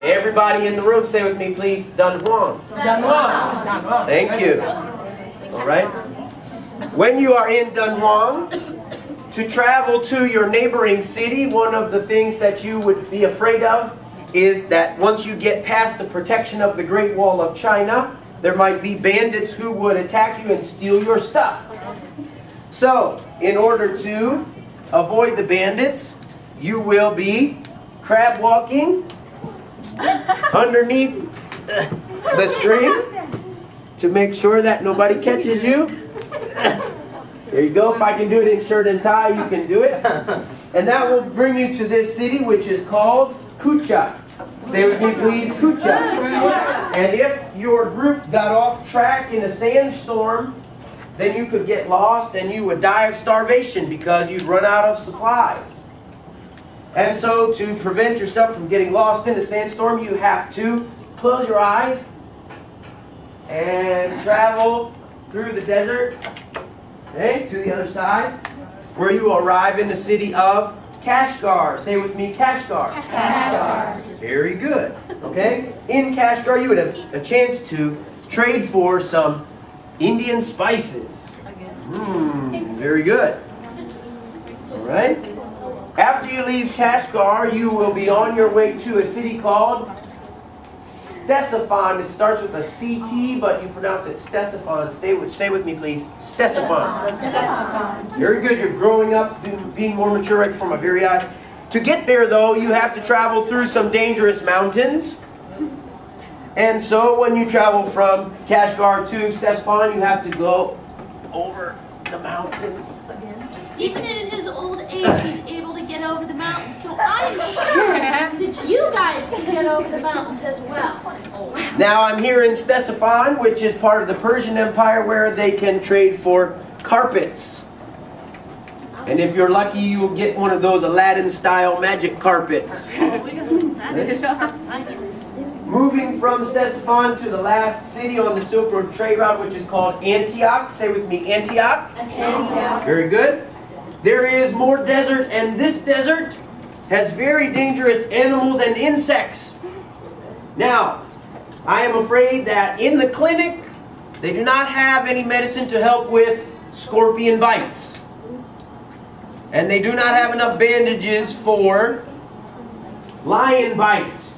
Everybody in the room, say with me, please, Dan Huang. Dan Huang. Thank you. All right. When you are in Dan Huang, to travel to your neighboring city, one of the things that you would be afraid of is that once you get past the protection of the Great Wall of China, there might be bandits who would attack you and steal your stuff. So, in order to avoid the bandits, you will be crab walking underneath the stream to make sure that nobody catches you. There you go. If I can do it in shirt and tie, you can do it. And that will bring you to this city, which is called Kucha. Say with me, please, Kucha. And if your group got off track in a sandstorm, then you could get lost and you would die of starvation because you'd run out of supplies. And so to prevent yourself from getting lost in a sandstorm, you have to close your eyes and travel through the desert, okay, to the other side, where you will arrive in the city of Kashgar. Say with me, Kashgar. Kashgar. Very good. Okay? In Kashgar, you would have a chance to trade for some Indian spices. Very good. All right? After you leave Kashgar, you will be on your way to a city called Ctesiphon. It starts with a CT, but you pronounce it Ctesiphon. Say with me, please. Ctesiphon. Very good. You're growing up, being more mature right from a very young age. To get there, though, you have to travel through some dangerous mountains. And so when you travel from Kashgar to Ctesiphon, you have to go over the mountain. Even in his old age, he's able to get over the mountains. So I'm sure that you guys can get over the mountains as well. Now I'm here in Ctesiphon, which is part of the Persian Empire, where they can trade for carpets. And if you're lucky, you will get one of those Aladdin-style magic carpets. Moving from Ctesiphon to the last city on the Silk Road trade route, which is called Antioch. Say with me, Antioch. Antioch. Very good. There is more desert, and this desert has very dangerous animals and insects. Now, I am afraid that in the clinic, they do not have any medicine to help with scorpion bites. And they do not have enough bandages for lion bites.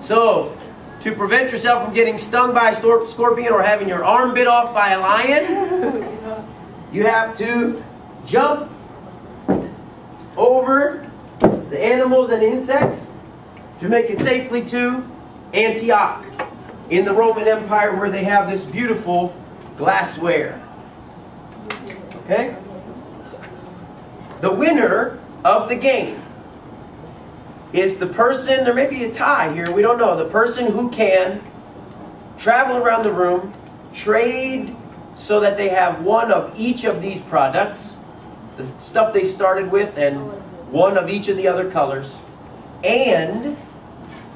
So, to prevent yourself from getting stung by a scorpion or having your arm bit off by a lion, you have to jump over the animals and insects to make it safely to Antioch in the Roman Empire, where they have this beautiful glassware. Okay? The winner of the game is the person, there may be a tie here, we don't know, the person who can travel around the room, trade so that they have one of each of these products, the stuff they started with, and one of each of the other colors, and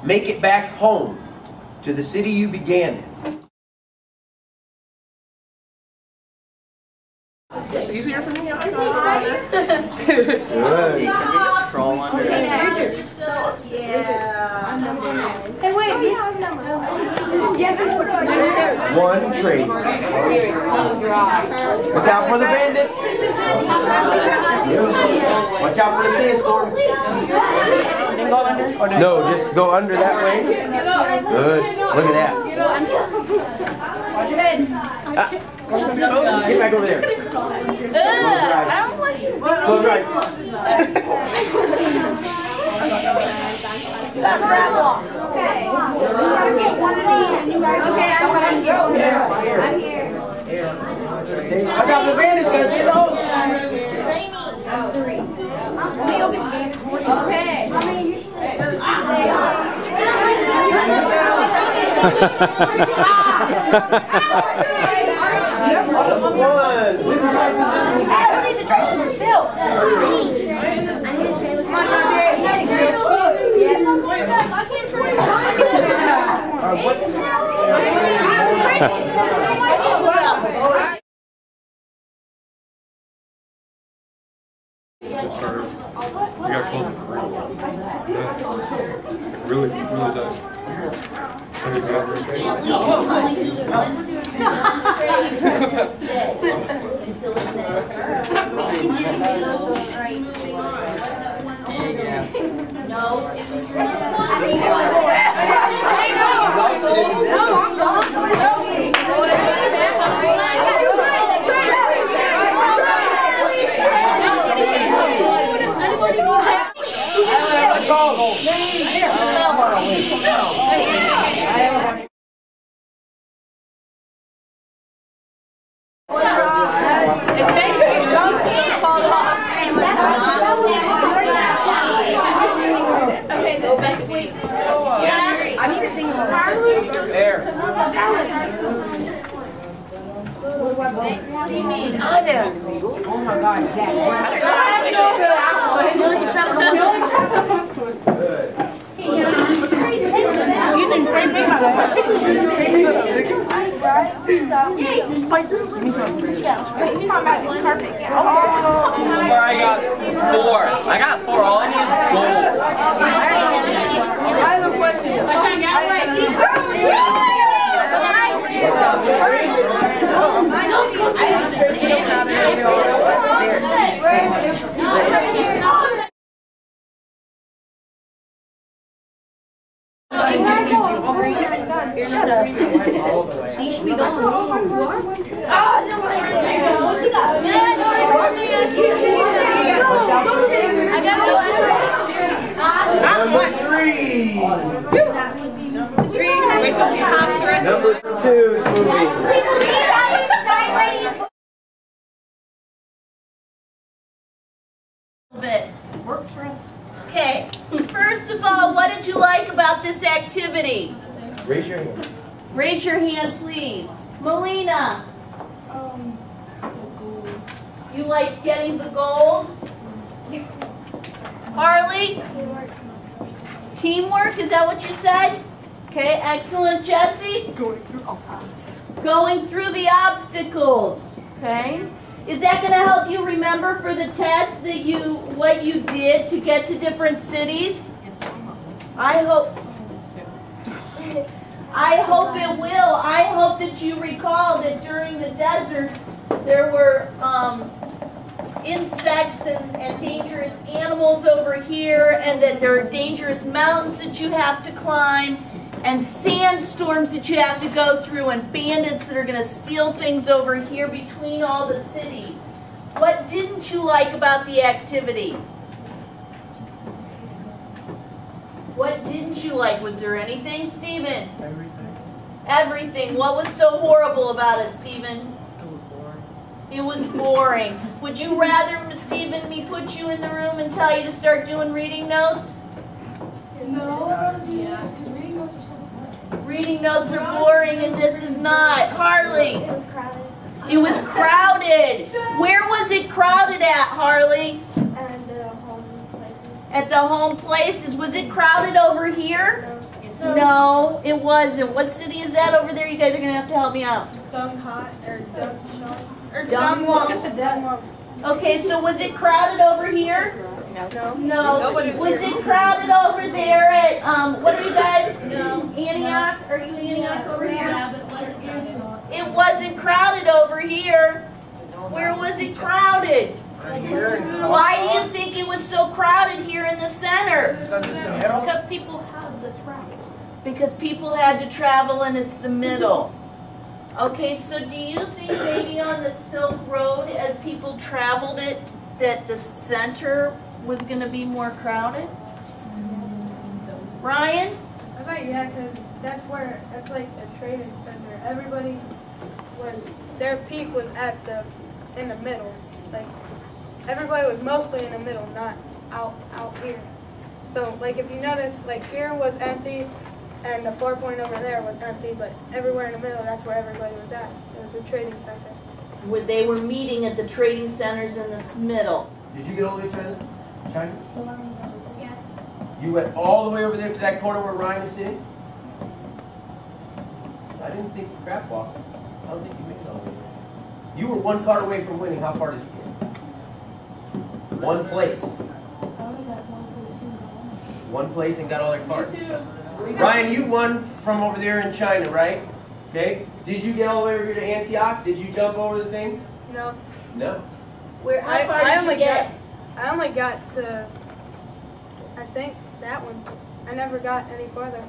make it back home to the city you began in. It's easier for me. Can you just crawl under it? Hey, wait, this is Jesse's One trade. Look out for the bandits. Watch out for the sandstorm. Then go under? Or No, just go under that way. Good. Look at that. Watch your head. Get back over there. I don't want you to Close your eyes. crab walk. Okay. You gotta get one of these. You gotta get somebody go there. I'm here. Watch out for the bandits, guys. Get low. Let me go get the bandits. Okay. How many you say? One. Hey, who needs to trade for some silk? I need to trade with some silk. You gotta close it. It really does. can't leave only do one until it's no. Make sure you don't fall off. Okay, go back. Yeah, I need to think of there. What do you mean? Oh my God, you didn't frame me, my God. Spices? Carpet. Where I got 4. I got 4. All I need is gold. I have a question. Shut up. You should be going. Number 3. Wait till she hops the rest of Number 2 is moving. Bit. Okay, first of all, what did you like about this activity? Raise your hand. Raise your hand, please. Melina. You like getting the gold? Harley? Teamwork, is that what you said? Okay, excellent. Jesse? Going through the obstacles. Okay. Is that going to help you remember for the test that what you did to get to different cities? I hope it will. I hope that you recall that during the deserts there were insects and dangerous animals over here, and that there are dangerous mountains that you have to climb, and sandstorms that you have to go through, and bandits that are going to steal things over here between all the cities. What didn't you like about the activity? What didn't you like? Was there anything, Stephen? Everything. Everything. What was so horrible about it, Stephen? It was boring. It was boring. Would you rather, Stephen, me put you in the room and tell you to start doing reading notes? No. Reading notes are boring and this is not. Harley. It was crowded. It was crowded. Where was it crowded at, Harley? And the home places. At the home places. Was it crowded over here? No, it wasn't. What city is that over there? You guys are going to have to help me out. Dunghot or Dunlop. Okay, so was it crowded over here? No. Was it crowded over there at, what are you guys? No. Antioch? Are you Antioch over here? Yeah, but it wasn't Antioch. It wasn't crowded over here. Where was it crowded? Why do you think it was so crowded here in the center? Because people have the travel. Because people had to travel and it's the middle. Okay, so do you think maybe on the Silk Road, as people traveled it, that the center was going to be more crowded? Ryan? I bet yeah, because that's like a trading center. Everybody their peak was in the middle. Like, everybody was mostly in the middle, not out here. So, like, if you notice, like, here was empty, and the 4 point over there was empty, but everywhere in the middle, that's where everybody was at. It was a trading center. Where they were meeting at the trading centers in the middle. Did you get all the way to China? China? Yes. You went all the way over there to that corner where Ryan is sitting? I didn't think you crap walked. I don't think you made it all the way there. You were one card away from winning. How far did you get? One place. One place and got all their cards. Ryan, you won from over there in China, right? Okay. Did you get all the way over here to Antioch? Did you jump over the thing? No. No. How far did you get? I only got to, I think, that one. I never got any farther.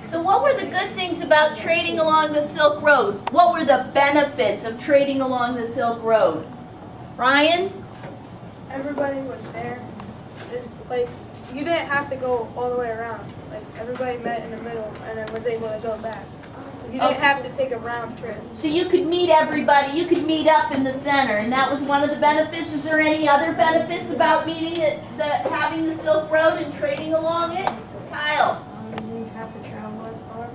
So what were the good things about trading along the Silk Road? What were the benefits of trading along the Silk Road? Ryan? Everybody was there. It's like, you didn't have to go all the way around. Like, everybody met in the middle and then was able to go back. You didn't have to take a round trip. So you could meet everybody, you could meet up in the center, and that was one of the benefits. Is there any other benefits about meeting it, having the Silk Road and trading along it? Kyle? You didn't have to travel as far.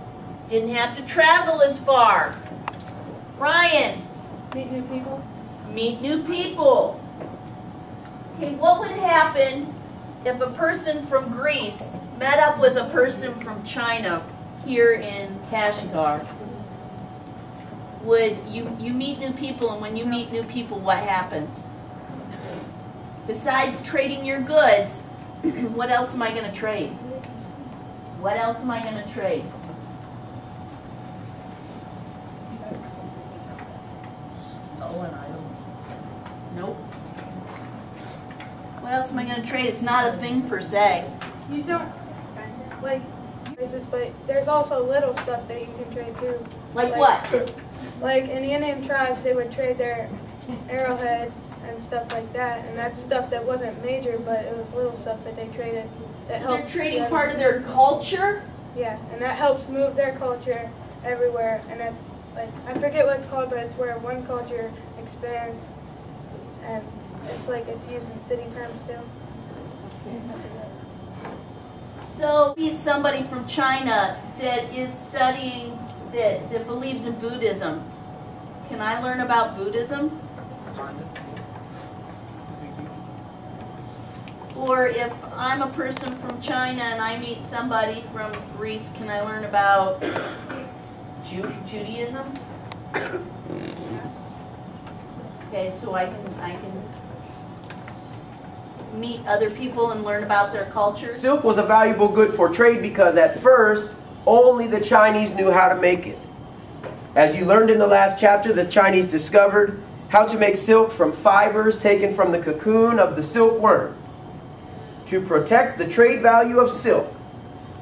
Didn't have to travel as far. Ryan? Meet new people. Meet new people. Okay, what would happen if a person from Greece met up with a person from China here in Kashgar? Would you meet new people, and when you meet new people, what happens? Besides trading your goods, what else am I going to trade? What else am I going to trade? Nope. What else am I going to trade? It's not a thing per se. You don't, like, places, but there's also little stuff that you can trade too. Like what? Like in the Indian tribes, they would trade their arrowheads and stuff like that, and that's stuff that wasn't major, but it was little stuff that they traded. That So they're helped trading them. part of their culture? Yeah, and that helps move their culture everywhere, and that's, like, I forget what it's called, but it's where one culture expands, and it's like it's used in city terms too. So meet somebody from China that is studying, that believes in Buddhism. Can I learn about Buddhism? Or if I'm a person from China and I meet somebody from Greece, can I learn about Judaism? Okay, so I can meet other people and learn about their culture. Silk was a valuable good for trade because at first, only the Chinese knew how to make it. As you learned in the last chapter, the Chinese discovered how to make silk from fibers taken from the cocoon of the silkworm. To protect the trade value of silk,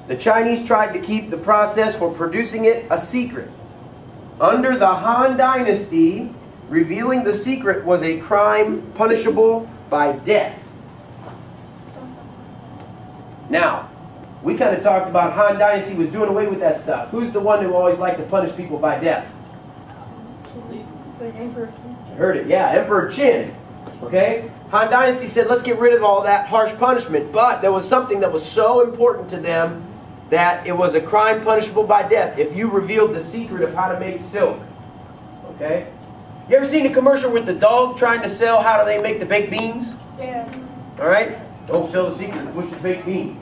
the Chinese tried to keep the process for producing it a secret. Under the Han Dynasty, revealing the secret was a crime punishable by death. Now, we kind of talked about Han Dynasty was doing away with that stuff. Who's the one who always liked to punish people by death? Heard it, yeah, Emperor Qin. Okay? Han Dynasty said, let's get rid of all that harsh punishment. But there was something that was so important to them that it was a crime punishable by death if you revealed the secret of how to make silk. Okay? You ever seen a commercial with the dog trying to sell how do they make the baked beans? Yeah. All right? Don't sell the secret of Bush's baked beans.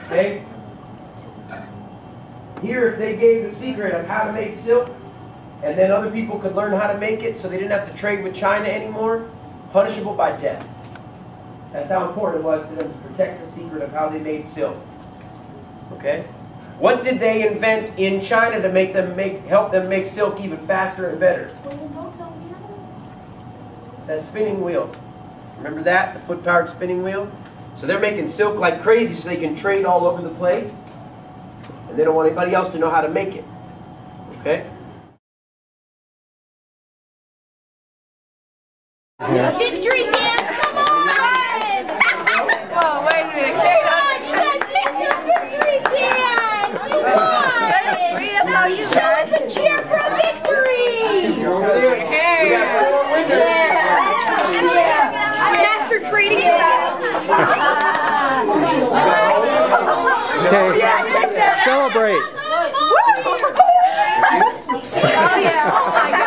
Okay? Here, if they gave the secret of how to make silk, and then other people could learn how to make it so they didn't have to trade with China anymore, punishable by death. That's how important it was to them to protect the secret of how they made silk. Okay? What did they invent in China to help them make silk even faster and better? That spinning wheel. Remember that? The foot-powered spinning wheel? So they're making silk like crazy so they can trade all over the place. And they don't want anybody else to know how to make it. Okay? Victory dance, come on! Whoa, wait a minute. Come on, you guys did your victory dance! You won! Show us a cheer for a victory! Master trading style. Okay, Yeah, check that out! celebrate. Oh yeah. Oh my